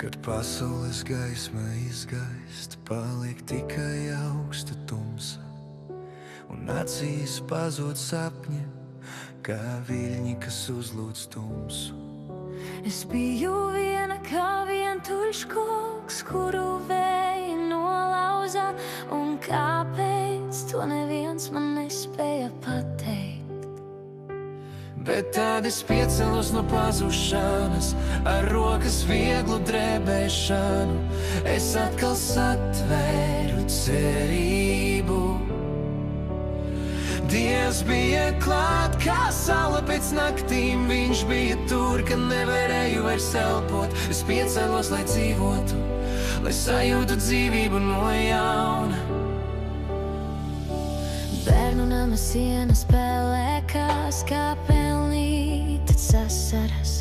Kad pasaules gaisma izgaist, paliek tikai augsta tumsa, un acīs pazūd sapņi, kā viļņi, kas uzlūdz tumsu. Es biju viena kā vientuļš koks, kuru vēji nolauza, un kāpēc to neviens man nespēja pateikt. Bet tad es piecelos no pazušanas, ar rokas vieglu drebēšanu. Es atkal satvēru cerību. Dievs bija klāt kā saule pēc naktīm, viņš bija tur, kad nevarēju vairs elpot. Es piecelos, lai dzīvotu, lai sajūtu dzīvību no jauna. Bērnu nama siena spēlēkās, kā pelnīt, tad sasaras,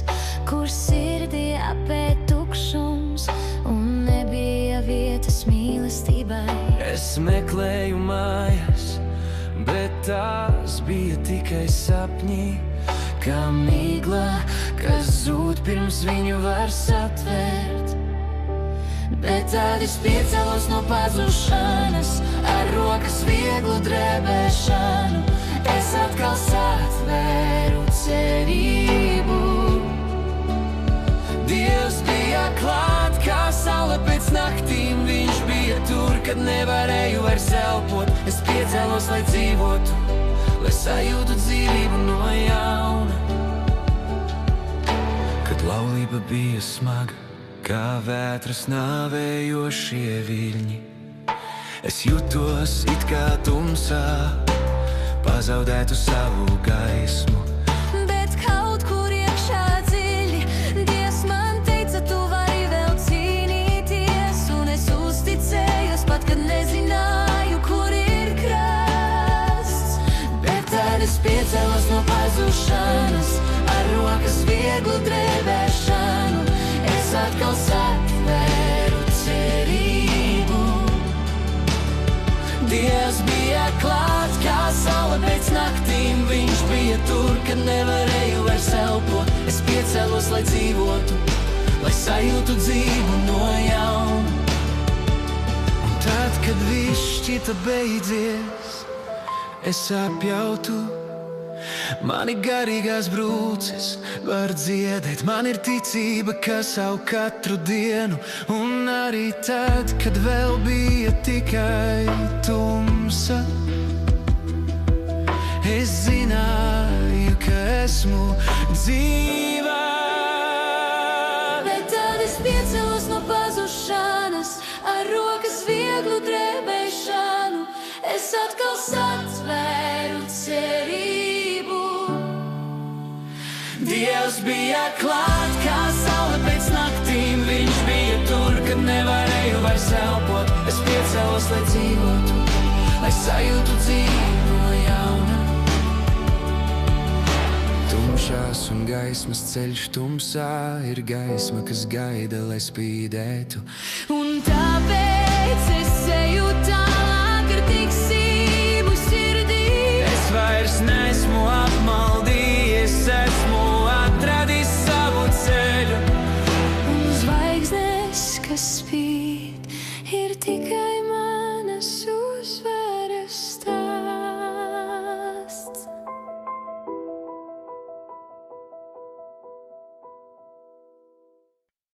kur sirdī apēd tukšums, un nebija vietas mīlestībai. Es meklēju mājas, bet tās bija tikai sapņi, kā migla, kas zūd pirms viņu var satvērt. Bet tad es piecelos no pazušanas, ar rokas vieglu drebēšanu. Es atkal satvēru cerību. Dievs bija klāt kā saule pēc naktīm, viņš bija tur, kad nevarēju vairs elpot. Es piecelos, lai dzīvotu, lai sajūtu dzīvību no jauna. Kad laulība bija smaga, kā vētras nāvējošie viļņi, es jutos it kā tumsā, pazaudētu savu gaismu. Bet kaut kur iekšā dziļi, Dievs man teica, tu vari vēl cīnīties, un es uzticējos, pat kad nezināju, kur ir krasts. Bet tad es piecelos no pazušanas, ar rokas vieglu drebēšanu. Es atkal satvēru cerību. Dievs bija klāt kā saule pēc naktīm, viņš bija tur, kad nevarēju vairs elpot. Es piecelos, lai dzīvotu, lai sajūtu dzīvu no jauna. Un tad, kad viss šķita beidzies, es apjautu, mani garīgās brūces var dziedēt. Man ir ticība, kas aug katru dienu, un arī tad, kad vēl bija tikai tumsa, es zināju, ka esmu dzīva. Bet tad es piecelos no pazušanas, ar rokas vieglu drebēšanu. Es atkal satvēru cerību. Dievs bija klāt kā saule pēc naktīm, viņš bija tur, kad nevarēju vairs elpot. Es piecelos, lai dzīvotu, lai sajūtu dzīvi no jauna. Tumšās un gaismas ceļš tumsā ir gaisma, kas gaida, lai spīdētu. Un tāpēc